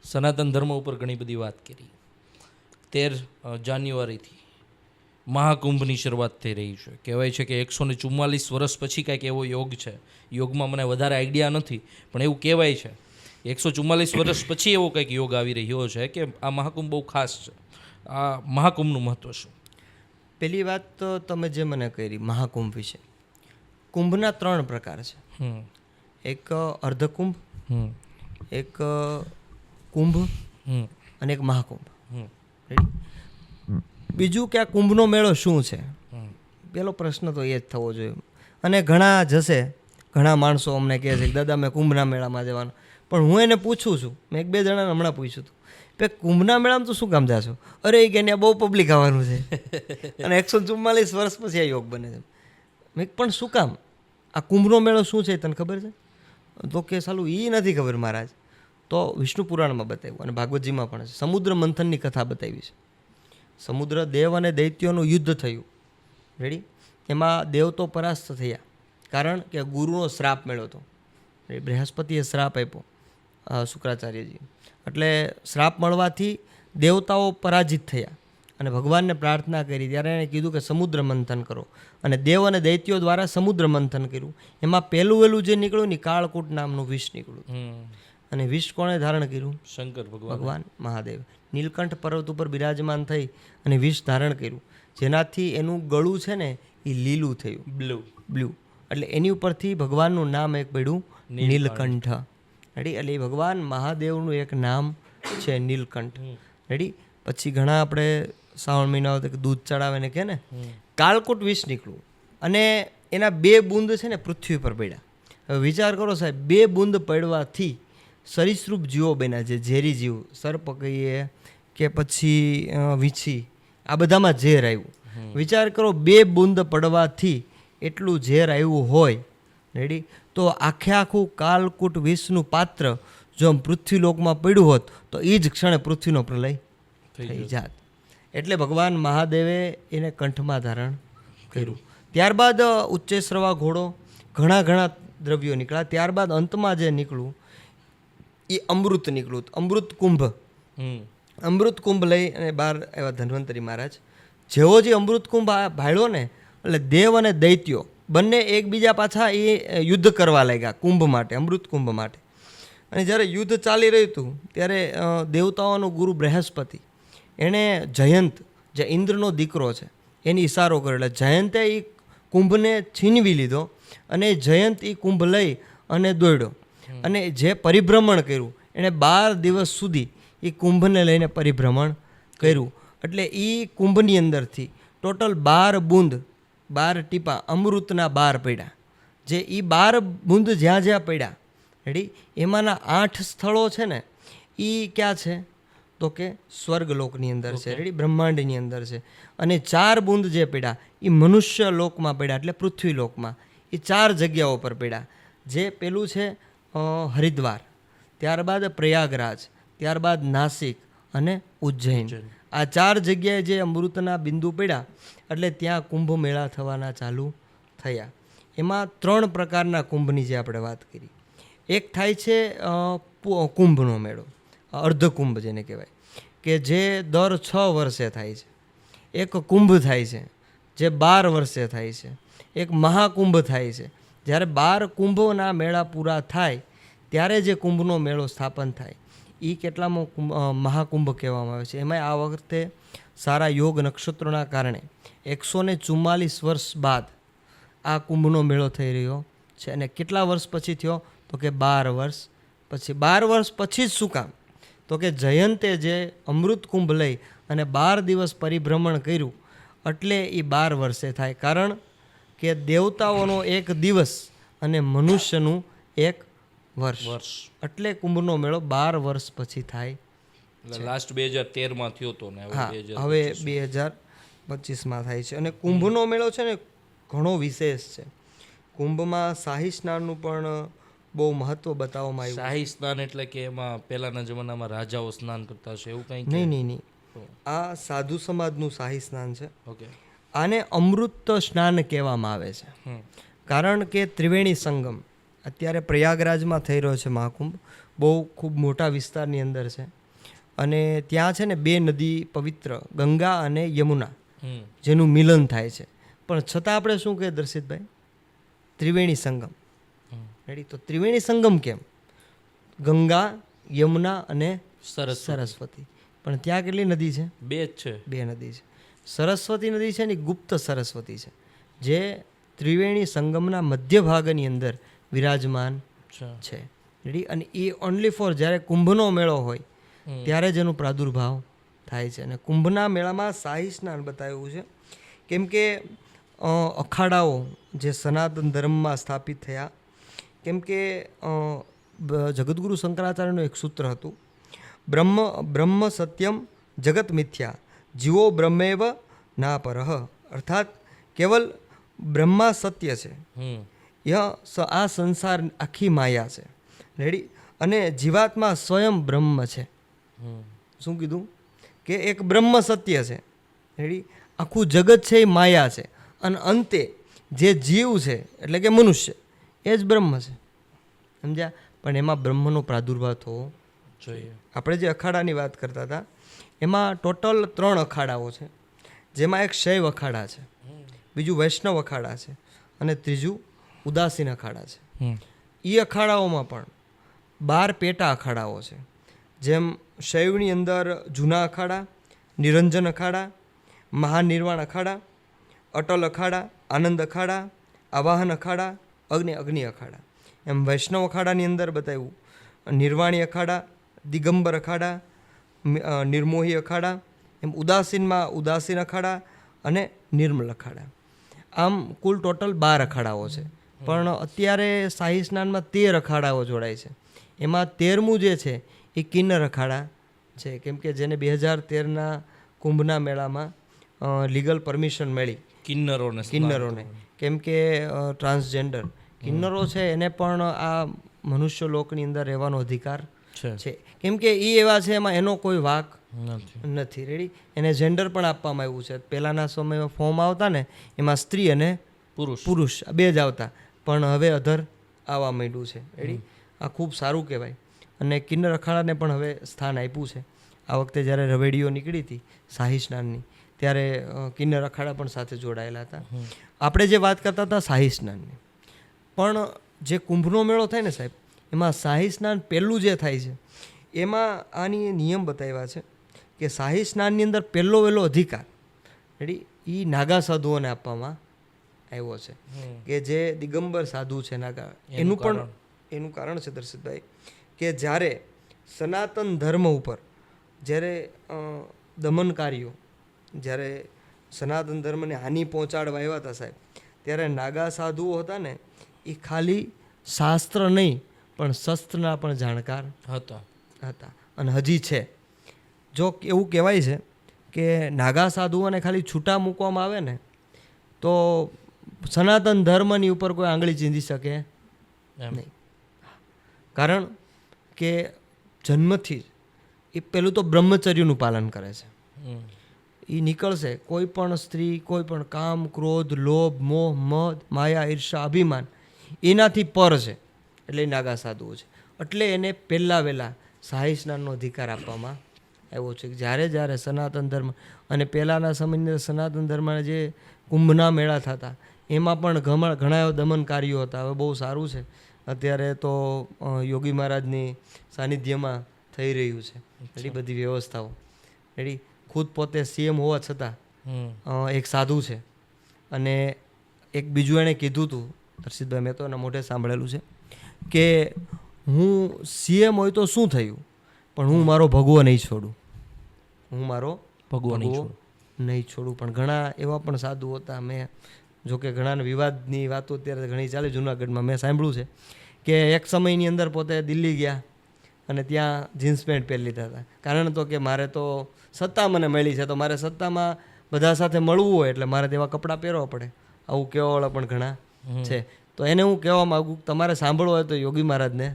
સનાતન ધર્મ ઉપર ઘણી બધી વાત કરી. 13 જાન્યુઆરીથી મહાકુંભની શરૂઆત થઈ રહી છે. કહેવાય છે કે 144 વર્ષ પછી કાંઈક એવો યોગ છે. યોગમાં મને વધારે આઈડિયા નથી, પણ એવું કહેવાય છે 144 વર્ષ પછી એવો કંઈક યોગ આવી રહ્યો છે કે આ મહાકુંભ બહુ ખાસ છે. આ મહાકુંભનું મહત્વ શું? પહેલી વાત તો તમે જે મને કરી મહાકુંભ વિશે, કુંભના 3 પ્રકાર છે. એક અર્ધકુંભ, એક કુંભ અને એક મહાકુંભ. બીજું કે આ કુંભનો મેળો શું છે, પેલો પ્રશ્ન તો એ જ થવો જોઈએ. અને ઘણા જશે, ઘણા માણસો અમને કહે છે કે દાદા મેં કુંભના મેળામાં જવાનું, પણ હું એને પૂછું છું, મેં 1-2 જણાને હમણાં પૂછ્યું હતું કે કુંભના મેળામાં તો શું કામ જાશો? અરે એ કે ત્યાં બહુ પબ્લિક આવવાનું છે અને 144 વર્ષ પછી આ યોગ બને છે. મેં પણ શું કામ? આ કુંભનો મેળો શું છે તને ખબર છે? તો કે સાલું એ નથી ખબર મહારાજ. તો વિષ્ણુ પુરાણમાં બતાવ્યું અને ભાગવતજીમાં પણ છે. સમુદ્ર મંથનની કથા બતાવી છે. સમુદ્ર દેવ અને દૈત્યોનું યુદ્ધ થયું, રેડી? એમાં દેવ તો પરાસ્ત થયા, કારણ કે ગુરુનો શ્રાપ મળ્યો હતો. બૃહસ્પતિએ શ્રાપ આપ્યો શુક્રાચાર્યજી, એટલે શ્રાપ મળવાથી દેવતાઓ પરાજિત થયા અને ભગવાનને પ્રાર્થના કરી. ત્યારે એણે કીધું કે સમુદ્ર મંથન કરો, અને દેવ અને દૈત્યો દ્વારા સમુદ્ર મંથન કર્યું. એમાં પહેલું જે નીકળ્યું ને કાળકૂટ નામનું વિષ નીકળ્યું. અને વિષ કોણે ધારણ કર્યું? શંકર ભગવાન મહાદેવ નીલકંઠ પર્વત ઉપર બિરાજમાન થઈ અને વિષ ધારણ કર્યું, જેનાથી એનું ગળું છે ને એ લીલું થયું, બ્લુ. એટલે એની ઉપરથી ભગવાનનું નામ એક પડ્યું નીલકંઠ. રેડી? એટલે એ ભગવાન મહાદેવનું એક નામ છે નીલકંઠ. રેડી? પછી ઘણા આપણે શ્રાવણ મહિના હોય તો દૂધ ચડાવે ને કે ને, કાળકૂટ વિષ નીકળ્યું અને એના 2 બૂંદ છે ને પૃથ્વી પર પડ્યા. હવે વિચાર કરો સાહેબ, 2 બૂંદ પડવાથી સરીસૃપ જીવો બન્યા, જે ઝેરી જીવ, સર્પ કહીએ કે પછી વીંછી, આ બધામાં ઝેર આવ્યું. વિચાર કરો, 2 બૂંદ પડવાથી એટલું ઝેર આવ્યું હોય, રેડી? તો આખું કાલકૂટ વિષનું પાત્ર જો પૃથ્વીલોકમાં પડ્યું હોત તો એ જ ક્ષણે પૃથ્વીનો પ્રલય થઈ જાત. એટલે ભગવાન મહાદેવે એને કંઠમાં ધારણ કર્યું. ત્યારબાદ ઉચ્ચેશ્રવા ઘોડો, ઘણા દ્રવ્યો નીકળ્યા. ત્યારબાદ અંતમાં જે નીકળ્યું એ અમૃત નીકળ્યું, અમૃત કુંભ. અમૃત કુંભ લઈ અને 12 એવા ધન્વંતરી મહારાજ. જેવો જે અમૃત કુંભ ભાળ્યો ને, એટલે દેવ અને દૈત્યો બંને એકબીજા પાછા એ યુદ્ધ કરવા લાગ્યા કુંભ માટે, અમૃત કુંભ માટે. અને જ્યારે યુદ્ધ ચાલી રહ્યું હતું ત્યારે દેવતાઓનો ગુરુ બૃહસ્પતિ, એણે જયંત, જે ઇન્દ્રનો દીકરો છે, એને ઈશારો કર્યો. એટલે જયંતે એ કુંભને છીનવી લીધો અને જયંત એ કુંભ લઈ અને દોડ્યો અને જે પરિભ્રમણ કર્યું, એણે 12 દિવસ સુધી એ કુંભને લઈને પરિભ્રમણ કર્યું. એટલે એ કુંભની અંદરથી ટોટલ 12 બૂંદ, 12 ટીપા અમૃતના 12 પડ્યા. જે એ 12 બૂંદ જ્યાં પડ્યા, રેડી? એમાંના 8 સ્થળો છે ને એ ક્યાં છે? તો કે સ્વર્ગલોકની અંદર છે, રેડી? બ્રહ્માંડની અંદર છે. અને 4 બૂંદ જે પડ્યા એ મનુષ્ય લોકમાં પડ્યા, એટલે પૃથ્વીલોકમાં. એ 4 જગ્યાઓ પર પડ્યા. જે પેલું છે હરિદ્વાર, ત્યારબાદ પ્રયાગરાજ, ત્યારબાદ નાસિક અને ઉજ્જૈન. આ 4 જગ્યાએ જે અમૃતના બિંદુ પડ્યા, એટલે ત્યાં કુંભ મેળા થવાના ચાલુ થયા. એમાં 3 પ્રકારના કુંભની જે આપણે વાત કરી. એક થાય છે કુંભનો મેળો, અર્ધકુંભ જેને કહેવાય, કે જે દર 6 વર્ષે થાય છે. એક કુંભ થાય છે જે 12 વર્ષે થાય છે. એક મહાકુંભ થાય છે, જ્યારે 12 કુંભોના મેળા પૂરા થાય ત્યારે જે કુંભનો મેળો સ્થાપન થાય, એ કેટલામો મહાકુંભ કહેવામાં આવે છે. એમાં આ વખતે સારા યોગ નક્ષત્રોના કારણે 144 વર્ષ બાદ આ કુંભનો મેળો થઈ રહ્યો છે. અને કેટલા વર્ષ પછી થયો? તો કે 12 વર્ષ પછી. 12 વર્ષ પછી જ શું કામ? તો કે જયંતે જે અમૃત કુંભ લઈ અને 12 દિવસ પરિભ્રમણ કર્યું, એટલે એ 12 વર્ષે થાય. કારણ કે દેવતાઓનો 1 દિવસ અને મનુષ્યનું 1 વર્ષ. એટલે કુંભનો મેળો 12 વર્ષ પછી થાય. લાસ્ટ 2013માં થયો હતો ને હવે 2025માં થાય છે. અને કુંભનો મેળો છે ને ઘણો વિશેષ છે. કુંભમાં શાહી સ્નાનનું પણ બહુ મહત્વ બતાવવામાં આવ્યું. શાહી સ્નાન એટલે કે એમાં પહેલાના જમાનામાં રાજાઓ સ્નાન કરતા હશે એવું કંઈ? નહીં. આ સાધુ સમાજનું શાહી સ્નાન છે. ઓકે. આને અમૃત સ્નાન કહેવામાં આવે છે. કારણ કે ત્રિવેણી સંગમ અત્યારે પ્રયાગરાજમાં થઈ રહ્યો છે મહાકુંભ. બહુ ખૂબ મોટા વિસ્તારની અંદર છે અને ત્યાં છે ને 2 નદી પવિત્ર, ગંગા અને યમુના, જેનું મિલન થાય છે. પણ છતાં આપણે શું કહીએ દર્શિતભાઈ? ત્રિવેણી સંગમ. રેડી? તો ત્રિવેણી સંગમ કેમ? ગંગા, યમુના અને સરસ્વતી. પણ ત્યાં કેટલી નદી છે? 2 જ છે. 2 નદી છે. સરસ્વતી નદી છે ને ગુપ્ત સરસ્વતી છે, જે ત્રિવેણી સંગમના મધ્ય ભાગની અંદર વિરાજમાન છે. રેડી? અને એ ઓનલી ફોર જ્યારે કુંભનો મેળો હોય ત્યારે જ એનો પ્રાદુર્ભાવ થાય છે. અને કુંભના મેળામાં શાહી સ્નાન બતાવ્યું છે, કેમ કે અખાડાઓ જે સનાતન ધર્મમાં સ્થાપિત થયા, કેમ કે જગતગુરુ શંકરાચાર્યનું એક સૂત્ર હતું, બ્રહ્મ સત્યમ જગત મિથ્યા જીવો બ્રહ્મેવ ના પરહ. અર્થાત કેવલ બ્રહ્મા સત્ય છે, આ સંસાર આખી માયા છે. રેડી? અને જીવાત્મા સ્વયં બ્રહ્મ છે. શું કીધું? કે એક બ્રહ્મ સત્ય છે. રેડી? આખું જગત છે એ માયા છે, અને અંતે જે જીવ છે એટલે કે મનુષ્ય એ જ બ્રહ્મ છે. સમજ્યા? પણ એમાં બ્રહ્મનો પ્રાદુર્ભાવ થવો જોઈએ. આપણે જે અખાડાની વાત કરતા હતા એમાં ટોટલ 3 અખાડાઓ છે, જેમાં એક શૈવ અખાડા છે, બીજું વૈષ્ણવ અખાડા છે અને ત્રીજું ઉદાસીન અખાડા છે. એ અખાડાઓમાં પણ 12 પેટા અખાડાઓ છે. જેમ શૈવની અંદર જૂના અખાડા, નિરંજન અખાડા, મહાનિર્વાણ અખાડા, અટલ અખાડા, આનંદ અખાડા, આવાહન અખાડા, અગ્નિ અખાડા. એમ વૈષ્ણવ અખાડાની અંદર બતાવ્યું નિર્વાણી અખાડા, દિગંબર અખાડા, નિર્મોહી અખાડા. એમ ઉદાસીનમાં ઉદાસીન અખાડા અને નિર્મલ અખાડા. આમ કુલ ટોટલ 12 અખાડાઓ છે. પણ અત્યારે શાહી સ્નાનમાં 13 અખાડાઓ જોડાય છે. એમાં 13મું જે છે એ કિન્નર અખાડા છે, કેમ કે જેને 2013ના કુંભના મેળામાં લીગલ પરમિશન મળી કિન્નરોને, કેમ કે ટ્રાન્સજેન્ડર કિન્નરો છે એને પણ આ મનુષ્ય લોકની અંદર રહેવાનો અધિકાર છે, કેમ કે એ એવા છે એમાં એનો કોઈ વાક નથી. રેડી? એને જેન્ડર પણ આપવામાં આવ્યું છે. પહેલાંના સમયમાં ફોર્મ આવતા ને એમાં સ્ત્રી અને પુરુષ 2 જ આવતા, પણ હવે અધર આવવા માંડ્યું છે. રેડી? આ ખૂબ સારું કહેવાય. અને કિન્નર અખાડાને પણ હવે સ્થાન આપ્યું છે. આ વખતે જ્યારે રવેડીઓ નીકળી હતી શાહી સ્નાનની, ત્યારે કિન્નર અખાડા પણ સાથે જોડાયેલા હતા. આપણે જે વાત કરતા હતા શાહી સ્નાનની, પણ જે કુંભનો મેળો થાય ને સાહેબ, એમાં શાહી સ્નાન પહેલું જે થાય છે એમાં આની નિયમ બતાવ્યા છે કે શાહી સ્નાનની અંદર પહેલો વહેલો અધિકાર રેડી એ નાગા સાધુઓને આપવામાં આવ્યો છે, કે જે દિગંબર સાધુ છે નાગા. એનું કારણ છે દર્શિતભાઈ કે જ્યારે સનાતન ધર્મ ઉપર જ્યારે દમનકારીઓ જ્યારે સનાતન ધર્મને હાનિ પહોંચાડવા આવ્યા હતા સાહેબ, ત્યારે નાગા સાધુઓ હતા ને એ ખાલી શાસ્ત્ર નહીં પણ શસ્ત્રના પણ જાણકાર હતા અને હજી છે. જો એવું કહેવાય છે કે નાગા સાધુઓને ખાલી છૂટા મૂકવામાં આવે ને તો સનાતન ધર્મની ઉપર કોઈ આંગળી ચીંધી શકે નહીં. કારણ કે જન્મથી એ પેલું તો બ્રહ્મચર્યનું પાલન કરે છે. એ નીકળશે કોઈ પણ સ્ત્રી, કોઈ પણ કામ, ક્રોધ, લોભ, મોહ, મદ, માયા, ઈર્ષા, અભિમાન એનાથી પર છે, એટલે એ નાગા સાધુઓ છે. એટલે એને પહેલાં વહેલા શાહી સ્નાનનો અધિકાર આપવામાં આવ્યો છે. જ્યારે સનાતન ધર્મ અને પહેલાંના સમયની અંદર સનાતન ધર્મના જે કુંભના મેળા થતા એમાં પણ ઘણા એવા દમનકારીઓ હતા. હવે બહુ સારું છે, અત્યારે તો યોગી મહારાજની સાનિધ્યમાં થઈ રહ્યું છે એટલી બધી વ્યવસ્થાઓ. રેડી? ખુદ પોતે CM હોવા છતાં એક સાધુ છે, અને એક બીજું એણે કીધું હતું હર્ષિતભાઈ, મેં તો એના મોઢે સાંભળેલું છે કે હું CM હોય તો શું થયું, પણ હું મારો ભગવો નહીં છોડું, નહીં છોડું. પણ ઘણા એવા પણ સાધુ હતા. મેં જોકે ઘણાને વિવાદની વાતો અત્યારે ઘણી ચાલે જુનાગઢમાં, મેં સાંભળ્યું છે કે એક સમયની અંદર પોતે દિલ્હી ગયા અને ત્યાં જીન્સ પેન્ટ પહેરી લીધા હતા. કારણ તો કે મારે તો સત્તા મને મળી છે, તો મારે સત્તામાં બધા સાથે મળવું હોય એટલે મારે તેવા કપડાં પહેરવા પડે. આવું કહેવાવાળા પણ ઘણા છે. તો એને હું કહેવા માગું, તમારે સાંભળવું હોય તો યોગી મહારાજને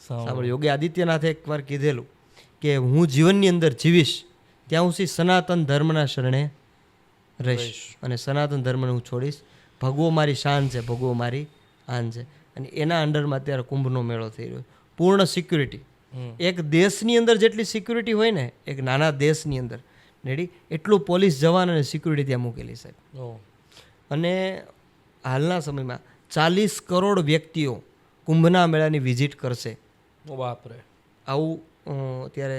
સાંભળો. યોગી આદિત્યનાથે એકવાર કીધેલું કે હું જીવનની અંદર જીવીશ ત્યાં હું સનાતન ધર્મના શરણે રહીશ અને સનાતન ધર્મને હું છોડીશ. ભગવો મારી શાન છે, ભગવો મારી આન છે. અને એના અંડરમાં અત્યારે કુંભનો મેળો થઈ રહ્યો, પૂર્ણ સિક્યુરિટી એક દેશની અંદર જેટલી સિક્યુરિટી હોય ને એક નાના દેશની અંદર રેડી એટલું પોલીસ જવાન અને સિક્યુરિટી ત્યાં મૂકેલી સાહેબ. ઓહ, અને હાલના સમયમાં 40 કરોડ વ્યક્તિઓ કુંભના મેળાની વિઝિટ કરશે ઓ બાપરે, આવું અત્યારે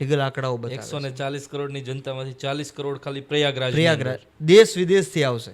લીગલ આંકડાઓ બતાવે. 140 કરોડની જનતામાંથી 40 કરોડ ખાલી પ્રયાગરાજ પ્રયાગરાજ દેશ વિદેશથી આવશે.